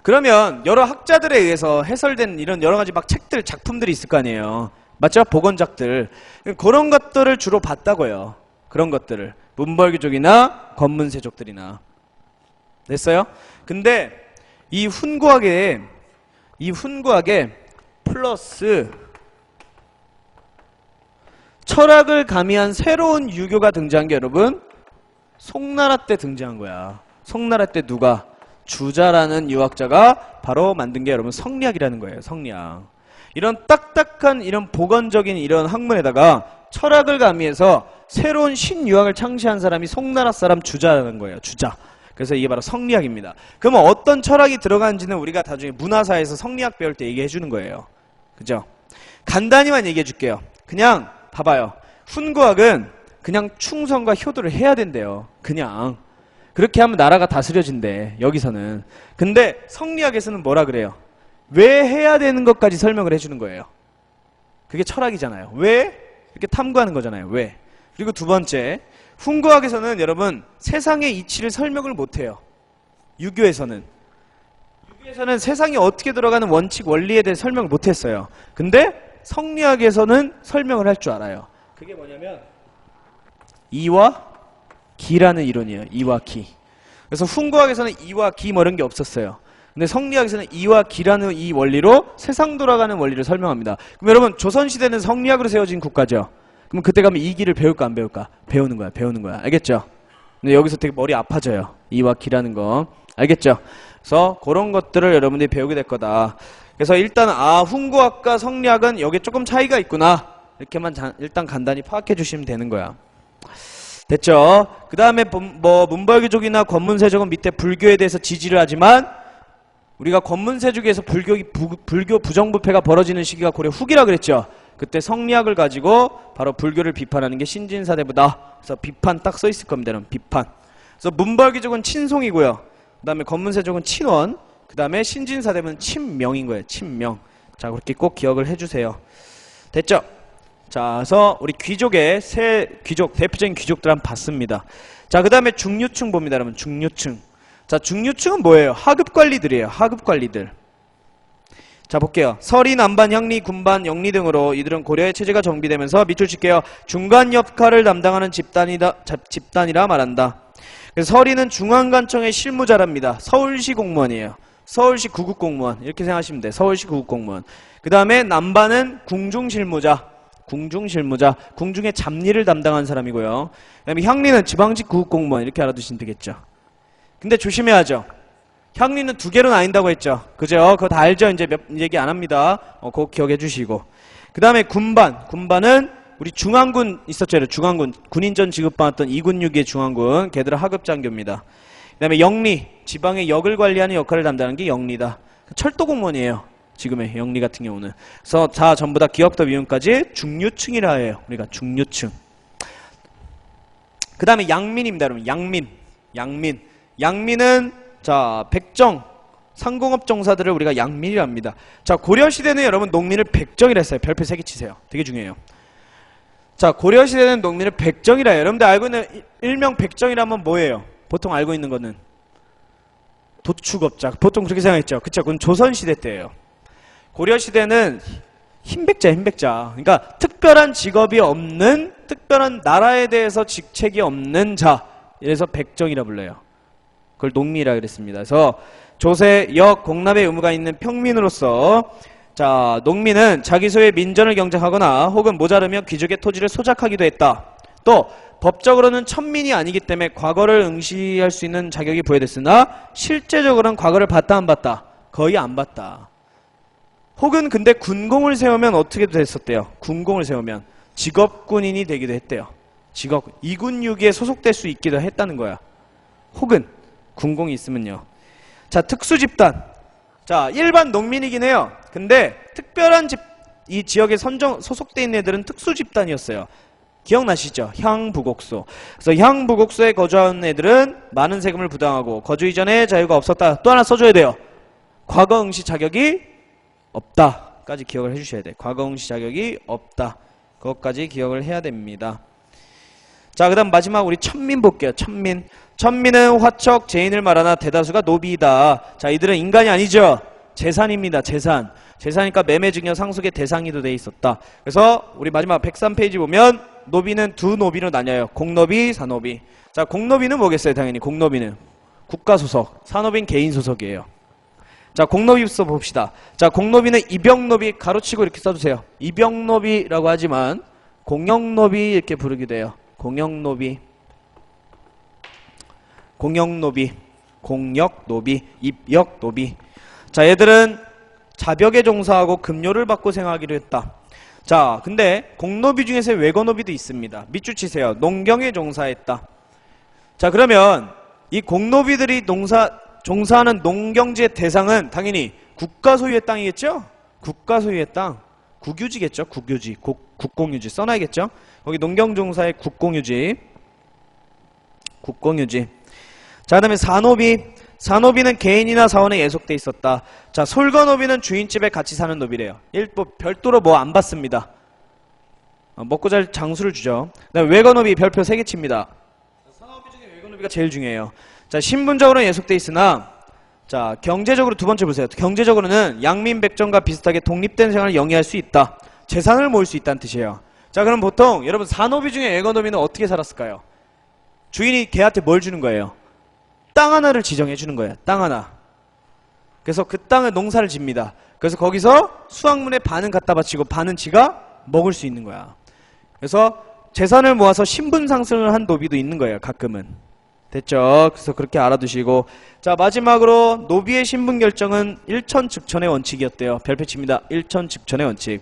그러면 여러 학자들에 의해서 해설된 이런 여러 가지 막 책들, 작품들이 있을 거 아니에요. 맞죠? 복원작들. 그런 것들을 주로 봤다고요. 그런 것들을. 문벌귀족이나 권문세족들이나. 됐어요? 근데 이 훈고학에 플러스 철학을 가미한 새로운 유교가 등장한 게 여러분 송나라 때 등장한 거야. 송나라 때 누가? 주자라는 유학자가 바로 만든 게 여러분 성리학이라는 거예요. 성리학. 이런 딱딱한 이런 복원적인 이런 학문에다가 철학을 가미해서 새로운 신유학을 창시한 사람이 송나라 사람 주자라는 거예요. 주자. 그래서 이게 바로 성리학입니다. 그러면 어떤 철학이 들어가는지는 우리가 나중에 문화사에서 성리학 배울 때 얘기해 주는 거예요. 그죠? 간단히만 얘기해 줄게요. 그냥 봐봐요. 훈고학은 그냥 충성과 효도를 해야 된대요. 그냥. 그렇게 하면 나라가 다스려진대. 여기서는. 근데 성리학에서는 뭐라 그래요? 왜 해야 되는 것까지 설명을 해주는 거예요. 그게 철학이잖아요. 왜? 이렇게 탐구하는 거잖아요. 왜? 그리고 두 번째, 훈고학에서는 여러분 세상의 이치를 설명을 못해요. 유교에서는 세상이 어떻게 돌아가는 원칙, 원리에 대해 설명을 못했어요. 근데 성리학에서는 설명을 할 줄 알아요. 그게 뭐냐면 이와 기라는 이론이에요. 이와 기. 그래서 훈고학에서는 이와 기 뭐 이런 게 없었어요. 근데 성리학에서는 이와 기라는 이 원리로 세상 돌아가는 원리를 설명합니다. 그럼 여러분 조선시대는 성리학으로 세워진 국가죠. 그럼 그때 가면 이 기를 배울까 안 배울까? 배우는 거야, 배우는 거야. 알겠죠? 근데 여기서 되게 머리 아파져요. 이와 기라는 거. 알겠죠? 그래서 그런 것들을 여러분들이 배우게 될 거다. 그래서 일단 훈구학과 성리학은 여기에 조금 차이가 있구나. 이렇게만 일단 간단히 파악해 주시면 되는 거야. 됐죠? 그 다음에 뭐 문벌귀족이나 권문세족은 밑에 불교에 대해서 지지를 하지만 우리가 권문세족에서 불교 부정부패가 벌어지는 시기가 고려 후기라 그랬죠? 그때 성리학을 가지고 바로 불교를 비판하는 게 신진사대부다. 그래서 비판 딱 써 있을 겁니다. 여러분. 비판. 그래서 문벌귀족은 친송이고요. 그 다음에 권문세족은 친원. 그 다음에 신진사대부는 친명인 거예요. 친명. 자, 그렇게 꼭 기억을 해주세요. 됐죠? 자, 그래서 우리 귀족의 세 귀족, 대표적인 귀족들 한번 봤습니다. 자, 그 다음에 중류층 봅니다. 여러분. 중류층. 자, 중류층은 뭐예요? 하급관리들이에요. 하급관리들. 자, 볼게요. 서리, 남반, 향리, 군반, 영리 등으로 이들은 고려의 체제가 정비되면서 밑줄 칠게요. 중간 역할을 담당하는 집단이라 말한다. 그래서 서리는 중앙관청의 실무자랍니다. 서울시 공무원이에요. 서울시 구국공무원. 이렇게 생각하시면 돼요. 서울시 구국공무원. 그 다음에 남반은 궁중실무자. 궁중실무자. 궁중의 잡일을 담당하는 사람이고요. 그 다음에 향리는 지방직 구국공무원. 이렇게 알아두시면 되겠죠. 근데 조심해야죠. 향리는 두 개로 나뉜다고 했죠. 그죠? 그거 다 알죠? 이제 얘기 안 합니다. 그거 기억해 주시고. 그 다음에 군반. 군반은 우리 중앙군 있었죠. 중앙군. 군인전 지급받았던 2군6기의 중앙군. 걔들은 하급장교입니다. 그 다음에 영리. 지방의 역을 관리하는 역할을 담당하는 게 영리다. 철도공무원이에요. 지금의 영리 같은 경우는. 그래서 자, 전부 다 기업부터 미용까지 중류층이라 해요. 우리가 중류층. 그 다음에 양민입니다. 여러분. 양민. 양민. 양민은 자, 백정, 상공업 종사들을 우리가 양민이라 합니다. 자, 고려시대는 여러분 농민을 백정이라 했어요. 별표 3개 치세요. 되게 중요해요. 자, 고려시대는 농민을 백정이라 해요. 여러분들 알고 있는 일명 백정이라면 뭐예요? 보통 알고 있는 거는 도축업자. 보통 그렇게 생각했죠. 그쵸? 그건 조선시대 때예요. 고려시대는 흰백자, 흰백자. 그러니까 특별한 직업이 없는, 특별한 나라에 대해서 직책이 없는 자. 이래서 백정이라 불러요. 그걸 농민이라 그랬습니다. 그래서 조세, 역, 공납의 의무가 있는 평민으로서 자, 농민은 자기 소유의 민전을 경작하거나 혹은 모자르면 귀족의 토지를 소작하기도 했다. 또 법적으로는 천민이 아니기 때문에 과거를 응시할 수 있는 자격이 부여됐으나 실제적으로는 과거를 봤다 안 봤다? 거의 안 봤다. 혹은 근데 군공을 세우면 어떻게 됐었대요? 군공을 세우면 직업군인이 되기도 했대요. 직업 2군 6기에 소속될 수 있기도 했다는 거야. 혹은 군공이 있으면요. 자, 특수집단. 자, 일반 농민이긴 해요. 근데 특별한 이 지역에 소속돼 있는 애들은 특수집단이었어요. 기억나시죠? 향부곡소. 그래서 향부곡소에 거주하는 애들은 많은 세금을 부담하고 거주 이전에 자유가 없었다. 또 하나 써줘야 돼요. 과거 응시 자격이 없다. 까지 기억을 해주셔야 돼. 과거 응시 자격이 없다. 그것까지 기억을 해야 됩니다. 자, 그 다음 마지막 우리 천민 볼게요. 천민. 천민은 화척, 죄인을 말하나 대다수가 노비이다. 자, 이들은 인간이 아니죠. 재산입니다. 재산. 재산이니까 매매 증여 상속의 대상이도 돼 있었다. 그래서 우리 마지막 103페이지 보면 노비는 두 노비로 나뉘어요. 공노비, 사노비. 자, 공노비는 뭐겠어요? 당연히 공노비는 국가소속, 사노비는 개인소속이에요. 자, 공노비부터 봅시다. 자, 공노비는 입영노비 가로치고 이렇게 써주세요. 입영노비라고 하지만 공영노비 이렇게 부르기도 해요. 공영노비, 공영노비, 공역노비, 입역노비. 자, 얘들은 자벽에 종사하고 급료를 받고 생활하기로 했다. 자, 근데 공노비 중에서 외거노비도 있습니다. 밑줄 치세요. 농경에 종사했다. 자, 그러면 이 공노비들이 종사하는 농경지의 대상은 당연히 국가 소유의 땅이겠죠? 국가 소유의 땅. 국유지겠죠? 국유지. 국공유지 써놔야겠죠? 거기 농경종사의 국공유지. 국공유지. 자, 그 다음에 산노비. 산노비는 개인이나 사원에 예속돼 있었다. 자, 솔거노비는 주인집에 같이 사는 노비래요. 별도로 뭐 안 받습니다. 먹고 잘 장수를 주죠. 그 다음에 외거노비 별표 3개 칩니다. 산노비 중에 외거노비가 제일 중요해요. 자, 신분적으로는 예속돼 있으나 자, 경제적으로 두 번째 보세요. 경제적으로는 양민 백정과 비슷하게 독립된 생활을 영위할 수 있다. 재산을 모을 수 있다는 뜻이에요. 자, 그럼 보통 여러분 산노비 중에 외거노비는 어떻게 살았을까요? 주인이 걔한테 뭘 주는 거예요? 땅 하나를 지정해 주는 거예요. 땅 하나. 그래서 그 땅을 농사를 집니다. 그래서 거기서 수확물의 반은 갖다 바치고 반은 지가 먹을 수 있는 거야. 그래서 재산을 모아서 신분 상승을 한 노비도 있는 거예요. 가끔은. 됐죠? 그래서 그렇게 알아두시고, 자 마지막으로 노비의 신분 결정은 일천즉천의 원칙이었대요. 별표 칩니다. 일천즉천의 원칙.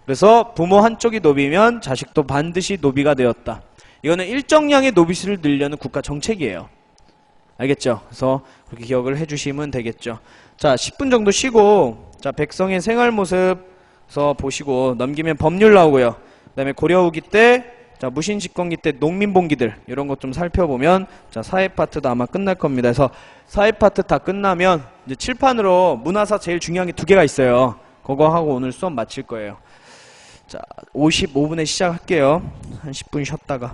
그래서 부모 한쪽이 노비면 자식도 반드시 노비가 되었다. 이거는 일정량의 노비수를 늘려는 국가 정책이에요. 알겠죠? 그래서 그렇게 기억을 해주시면 되겠죠. 자 10분 정도 쉬고, 자 백성의 생활 모습서 보시고 넘기면 법률 나오고요. 그 다음에 고려 후기 때, 자 무신집권기 때 농민봉기들 이런 것 좀 살펴보면, 자 사회 파트도 아마 끝날 겁니다. 그래서 사회 파트 다 끝나면 이제 칠판으로 문화사 제일 중요한 게 두 개가 있어요. 그거 하고 오늘 수업 마칠 거예요. 자 55분에 시작할게요. 한 10분 쉬었다가.